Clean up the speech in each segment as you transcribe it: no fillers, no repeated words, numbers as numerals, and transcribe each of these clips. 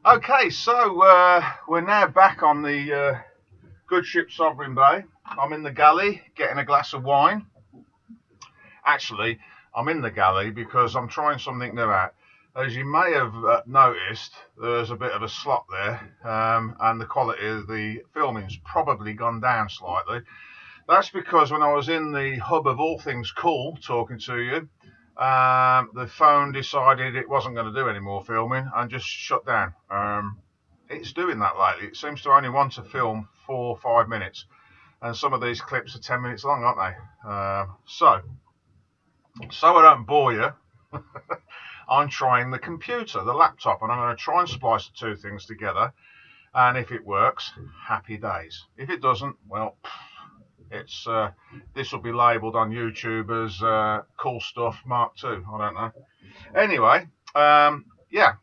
Okay, so we're now back on the good ship Sovereign Bay. I'm in the galley getting a glass of wine. Actually, I'm in the galley because I'm trying something new out. As you may have noticed, there's a bit of a slot there, and the quality of the filming's probably gone down slightly. That's because when I was in the hub of all things cool talking to you, the phone decided it wasn't going to do any more filming and just shut down. It's doing that lately. It seems to only want to film 4 or 5 minutes, and some of these clips are 10 minutes long, aren't they? So I don't bore you, I'm trying the computer, the laptop, and I'm going to try and splice the two things together. And if it works, happy days. If it doesn't, well, it's this will be labelled on YouTube as cool stuff Mark II. I don't know. Anyway, yeah.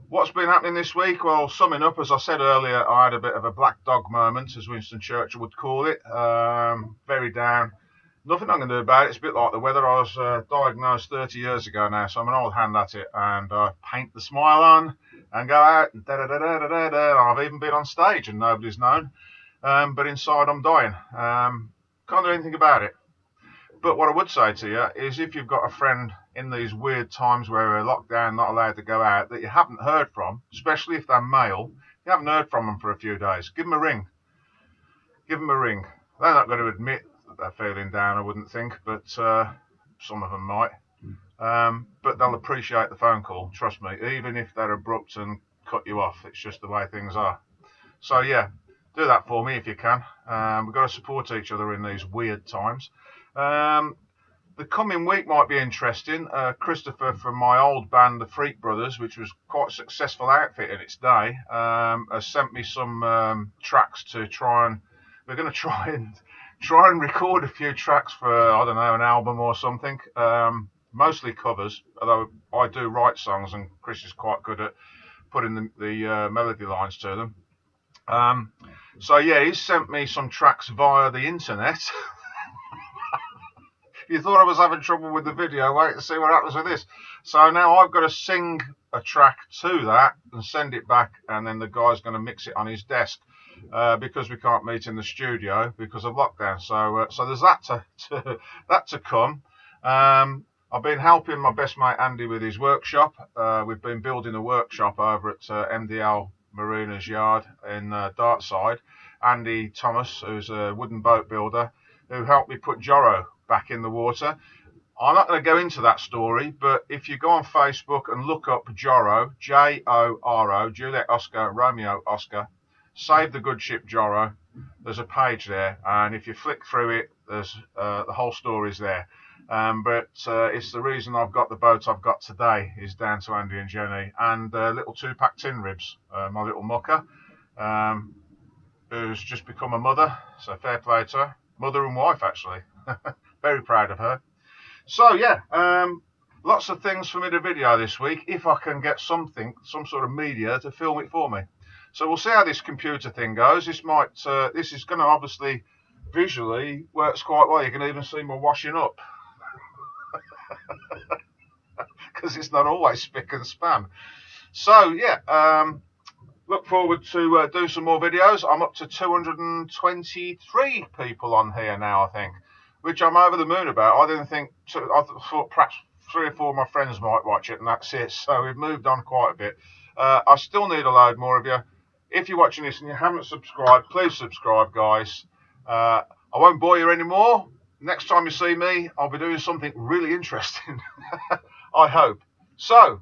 What's been happening this week? Well, summing up, as I said earlier, I had a bit of a black dog moment, as Winston Churchill would call it. Very down. Nothing I can do about it. It's a bit like the weather. I was diagnosed 30 years ago now, so I'm an old hand at it. And I paint the smile on and go out and da-da-da-da-da-da. I've even been on stage and nobody's known. But inside I'm dying. Can't do anything about it. But what I would say to you is if you've got a friend in these weird times where we're locked down, not allowed to go out, that you haven't heard from, especially if they're male, you haven't heard from them for a few days, give them a ring. Give them a ring. They're not going to admit that they're feeling down, I wouldn't think, but some of them might. But they'll appreciate the phone call, trust me, even if they're abrupt and cut you off. It's just the way things are. So, yeah, do that for me if you can. We've got to support each other in these weird times. The coming week might be interesting. Christopher from my old band, the Freak Brothers, which was quite a successful outfit in its day, has sent me some tracks to try and. We're going to try and record a few tracks for I don't know, an album or something. Mostly covers, although I do write songs, and Chris is quite good at putting the melody lines to them. So yeah, he's sent me some tracks via the internet. You thought I was having trouble with the video, wait and see what happens with this. So now I've got to sing a track to that and send it back, and then the guy's going to mix it on his desk because we can't meet in the studio because of lockdown. So there's that to come. I've been helping my best mate Andy with his workshop. We've been building a workshop over at MDL Marina's yard in Dartside. Andy Thomas, who's a wooden boat builder, who helped me put Joro back in the water. I'm not going to go into that story, but if you go on Facebook and look up Joro, Joro, Juliet Oscar, Romeo Oscar, save the good ship Joro, there's a page there, and if you flick through it, there's the whole story's there. But it's the reason I've got the boat I've got today is down to Andy and Jenny, and little 2-pack tin ribs, my little mucker, who's just become a mother, so fair play to her. Mother and wife, actually. Very proud of her. So, yeah, lots of things for me to video this week, if I can get some sort of media to film it for me. So we'll see how this computer thing goes. This is going to obviously, visually, works quite well. You can even see my washing up. Because it's not always spick and span. So, yeah, look forward to do some more videos. I'm up to 223 people on here now, I think, which I'm over the moon about. I thought perhaps 3 or 4 of my friends might watch it, and that's it. So we've moved on quite a bit. I still need a load more of you. If you're watching this and you haven't subscribed, please subscribe, guys. I won't bore you anymore. Next time you see me, I'll be doing something really interesting. I hope. So,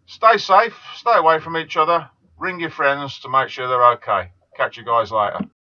stay safe, stay away from each other. Ring your friends to make sure they're okay. Catch you guys later.